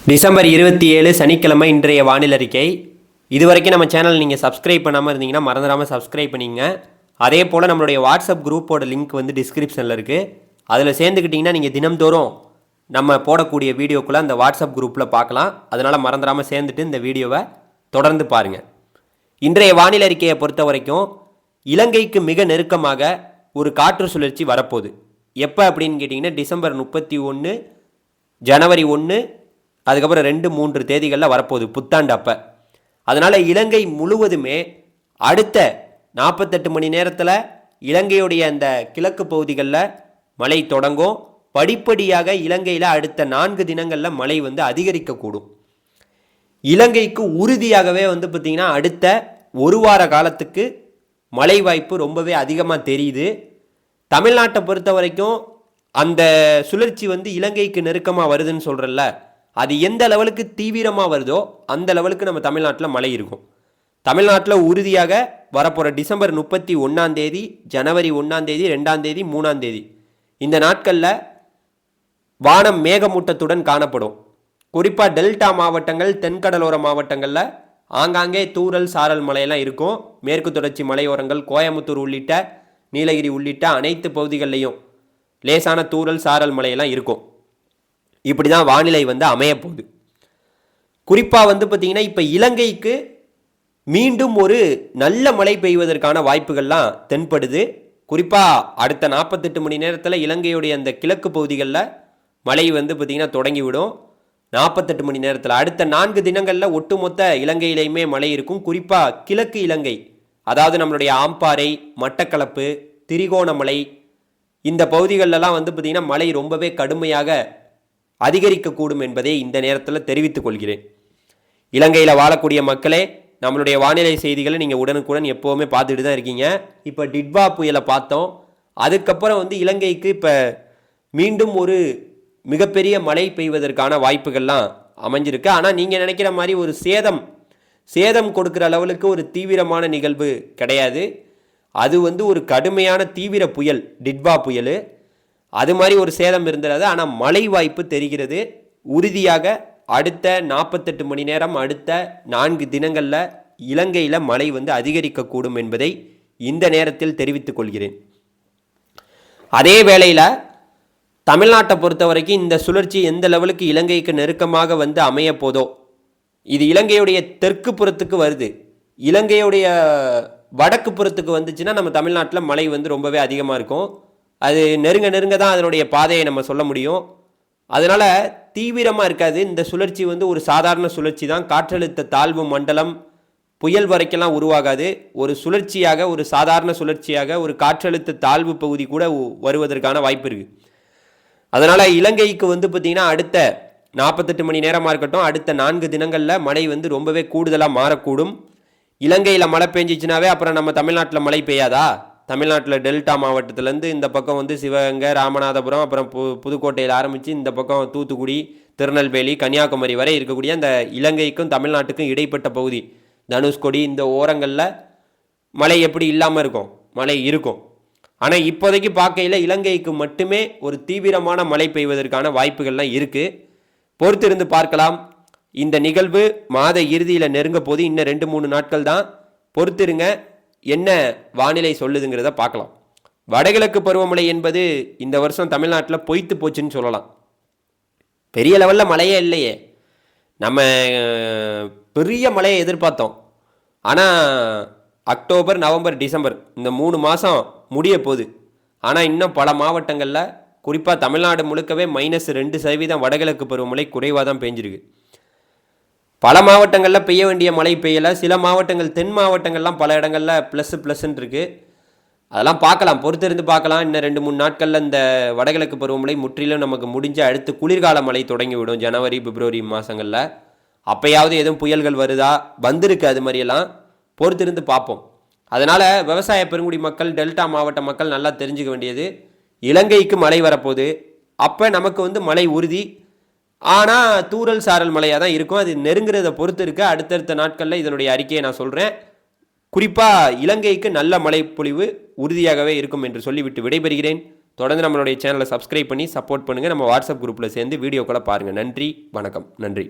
December 27 சனிக்கிழமை இன்றைய வானிலை அறிக்கை. இதுவரைக்கும் நம்ம சேனல் நீங்கள் சப்ஸ்கிரைப் பண்ணாமல் இருந்தீங்கன்னா மறந்துடாமல் சப்ஸ்கிரைப் பண்ணிங்க. அதே போல் நம்மளுடைய வாட்ஸ்அப் குரூப்போட லிங்க் வந்து டிஸ்கிரிப்ஷனில் இருக்குது. அதில் சேர்ந்துக்கிட்டிங்கன்னா நீங்கள் தினம்தோறும் நம்ம போடக்கூடிய வீடியோக்குள்ளே அந்த வாட்ஸ்அப் குரூப்பில் பார்க்கலாம். அதனால் மறந்துடாமல் சேர்ந்துட்டு இந்த வீடியோவை தொடர்ந்து பாருங்கள். இன்றைய வானிலை அறிக்கையை பொறுத்த வரைக்கும் இலங்கைக்கு மிக நெருக்கமாக ஒரு காற்று சுழற்சி வரப்போகுது. எப்போ அப்படின்னு கேட்டிங்கன்னா டிசம்பர் 31, ஜனவரி 1, அதுக்கப்புறம் 2-3 தேதிகளில் வரப்போகுது புத்தாண்டு அப்போ. அதனால் இலங்கை முழுவதுமே அடுத்த 48 மணி நேரத்தில் இலங்கையுடைய அந்த கிழக்கு பகுதிகளில் மழை தொடங்கும். படிப்படியாக இலங்கையில் அடுத்த 4 தினங்களில் மழை வந்து அதிகரிக்கக்கூடும். இலங்கைக்கு உறுதியாகவே வந்து பார்த்திங்கன்னா அடுத்த ஒரு வார காலத்துக்கு மழை வாய்ப்பு ரொம்பவே அதிகமாக தெரியுது. தமிழ்நாட்டை பொறுத்த வரைக்கும் அந்த சுழற்சி வந்து இலங்கைக்கு நெருக்கமாக வருதுன்னு சொல்கிறல்ல, அது எந்த லெவலுக்கு தீவிரமாக வருதோ அந்த லெவலுக்கு நம்ம தமிழ்நாட்டில் மழை இருக்கும். தமிழ்நாட்டில் உறுதியாக வரப்போகிற டிசம்பர் 31 ஜனவரி 1, 2, 3 இந்த நாட்களில் வானம் மேகமூட்டத்துடன் காணப்படும். குறிப்பாக டெல்டா மாவட்டங்கள், தென்கடலோர மாவட்டங்களில் ஆங்காங்கே தூறல் சாரல் மழையெல்லாம் இருக்கும். மேற்கு தொடர்ச்சி மலையோரங்கள், கோயமுத்தூர் உள்ளிட்ட நீலகிரி உள்ளிட்ட அனைத்து பகுதிகளிலையும் லேசான தூறல் சாரல் மழையெல்லாம் இருக்கும். இப்படி தான் வானிலை வந்து அமையப்போகுது. குறிப்பாக வந்து பார்த்திங்கன்னா இப்போ இலங்கைக்கு மீண்டும் ஒரு நல்ல மழை பெய்வதற்கான வாய்ப்புகள்லாம் தென்படுது. குறிப்பாக அடுத்த 48 மணி நேரத்தில் இலங்கையுடைய அந்த கிழக்கு பகுதிகளில் மழை வந்து பார்த்திங்கன்னா தொடங்கிவிடும். 48 மணி நேரத்தில் அடுத்த 4 தினங்களில் ஒட்டுமொத்த இலங்கையிலையுமே மழை இருக்கும். குறிப்பாக கிழக்கு இலங்கை, அதாவது நம்மளுடைய ஆம்பாறை, மட்டக்களப்பு, திரிகோணமலை இந்த பகுதிகளெல்லாம் வந்து பார்த்திங்கன்னா மழை ரொம்பவே கடுமையாக அதிகரிக்கக்கூடும் என்பதை இந்த நேரத்தில் தெரிவித்துக் கொள்கிறேன். இலங்கையில் வாழக்கூடிய மக்களே, நம்மளுடைய வானிலை செய்திகளை நீங்கள் உடனுக்குடன் எப்போவுமே பார்த்துட்டு தான் இருக்கீங்க. இப்போ டிட்வா புயலை பார்த்தோம். அதுக்கப்புறம் வந்து இலங்கைக்கு இப்போ மீண்டும் ஒரு மிகப்பெரிய மழை பெய்வதற்கான வாய்ப்புகள்லாம் அமைஞ்சிருக்கு. ஆனால் நீங்கள் நினைக்கிற மாதிரி ஒரு சேதம் கொடுக்குற அளவுக்கு ஒரு தீவிரமான நிகழ்வு கிடையாது. அது வந்து ஒரு கடுமையான தீவிர புயல் டிட்வா புயல். அது மாதிரி ஒரு சேதம் இருந்தது. ஆனால் மழை வாய்ப்பு தெரிகிறது. உறுதியாக அடுத்த 48 மணி நேரம், அடுத்த 4 தினங்களில் இலங்கையில் மழை வந்து அதிகரிக்கக்கூடும் என்பதை இந்த நேரத்தில் தெரிவித்துக் கொள்கிறேன். அதே வேளையில் தமிழ்நாட்டை பொறுத்த வரைக்கும் இந்த சுழற்சி எந்த லெவலுக்கு இலங்கைக்கு நெருக்கமாக வந்து அமைய போதோ, இது இலங்கையுடைய தெற்கு புறத்துக்கு வருது. இலங்கையுடைய வடக்கு புறத்துக்கு வந்துச்சுன்னா நம்ம தமிழ்நாட்டில் மழை வந்து ரொம்பவே அதிகமாக இருக்கும். அது நெருங்க தான் அதனுடைய பாதையை நம்ம சொல்ல முடியும். அதனால் தீவிரமாக இருக்காது. இந்த சுழற்சி வந்து ஒரு சாதாரண சுழற்சி தான். காற்றழுத்த தாழ்வு மண்டலம் புயல் வரைக்கெல்லாம் உருவாகாது. ஒரு சுழற்சியாக, ஒரு சாதாரண சுழற்சியாக ஒரு காற்றழுத்த தாழ்வு பகுதி கூட வருவதற்கான வாய்ப்பு இருக்குது. அதனால் இலங்கைக்கு வந்து பார்த்திங்கன்னா அடுத்த 48 மணி நேரமாக இருக்கட்டும், அடுத்த 4 தினங்களில் மழை வந்து ரொம்பவே கூடுதலாக மாறக்கூடும். இலங்கையில் மழை பெஞ்சிச்சுனாவே அப்புறம் நம்ம தமிழ்நாட்டில் மழை பெய்யாதா? தமிழ்நாட்டில் டெல்டா மாவட்டத்திலேருந்து இந்த பக்கம் வந்து சிவகங்கை, ராமநாதபுரம், அப்புறம் புதுக்கோட்டையில் ஆரம்பித்து இந்த பக்கம் தூத்துக்குடி, திருநெல்வேலி, கன்னியாகுமரி வரை இருக்கக்கூடிய அந்த இலங்கைக்கும் தமிழ்நாட்டுக்கும் இடைப்பட்ட பகுதி தனுஷ்கோடி இந்த ஓரங்களில் மழை எப்படி இல்லாமல் இருக்கும்? மழை இருக்கும். ஆனால் இப்போதைக்கு பார்க்கையில் இலங்கைக்கு மட்டுமே ஒரு தீவிரமான மழை பெய்வதற்கான வாய்ப்புகள்லாம் இருக்குது. பொறுத்திருந்து பார்க்கலாம். இந்த நிகழ்வு மாத இறுதியில் நெருங்க போது. இன்னும் 2-3 நாட்கள் தான். பொறுத்திருங்க, என்ன வானிலை சொல்லுதுங்கிறத பார்க்கலாம். வடகிழக்கு பருவமழை என்பது இந்த வருஷம் தமிழ்நாட்டில் பொய்த்து போச்சுன்னு சொல்லலாம். பெரிய லெவலில் மழையே இல்லையே. நம்ம பெரிய மழையை எதிர்பார்த்தோம். ஆனால் அக்டோபர், நவம்பர், டிசம்பர் இந்த 3 மாதம் முடிய போகுது. ஆனால் இன்னும் பல மாவட்டங்களில், குறிப்பாக தமிழ்நாடு முழுக்கவே -2% வடகிழக்கு பருவமழை குறைவாக தான் பெஞ்சிருக்கு. பல மாவட்டங்களில் பெய்ய வேண்டிய மழை பெய்யலை. சில மாவட்டங்கள், தென் மாவட்டங்கள்லாம் பல இடங்களில் ++ன்னு இருக்குது. அதெல்லாம் பார்க்கலாம், பொறுத்திருந்து பார்க்கலாம். இன்னும் 2-3 நாட்களில் இந்த வடகிழக்கு பருவமழை முற்றிலும் நமக்கு முடிஞ்ச அடுத்து குளிர்கால மழை தொடங்கிவிடும். ஜனவரி, பிப்ரவரி மாதங்களில் அப்போயாவது எதுவும் புயல்கள் வருதா? வந்திருக்கு. அது மாதிரியெல்லாம் பொறுத்திருந்து பார்ப்போம். அதனால் விவசாய பெருங்குடி மக்கள், டெல்டா மாவட்ட மக்கள் நல்லா தெரிஞ்சுக்க வேண்டியது, இலங்கைக்கு மழை வரப்போகுது. அப்போ நமக்கு வந்து மழை உறுதி. ஆனால் தூறல் சாரல் மழையாக தான் இருக்கும். அது நெருங்குறதை பொறுத்து இருக்க. அடுத்தடுத்த நாட்களில் இதனுடைய அறிக்கையை நான் சொல்கிறேன். குறிப்பாக இலங்கைக்கு நல்ல மழை பொழிவு உறுதியாகவே இருக்கும் என்று சொல்லிவிட்டு விடைபெறுகிறேன். தொடர்ந்து நம்மளுடைய சேனலை சப்ஸ்கிரைப் பண்ணி சப்போர்ட் பண்ணுங்கள். நம்ம வாட்ஸ்அப் குரூப்பில் சேர்ந்து வீடியோக்களை பாருங்கள். நன்றி, வணக்கம். நன்றி.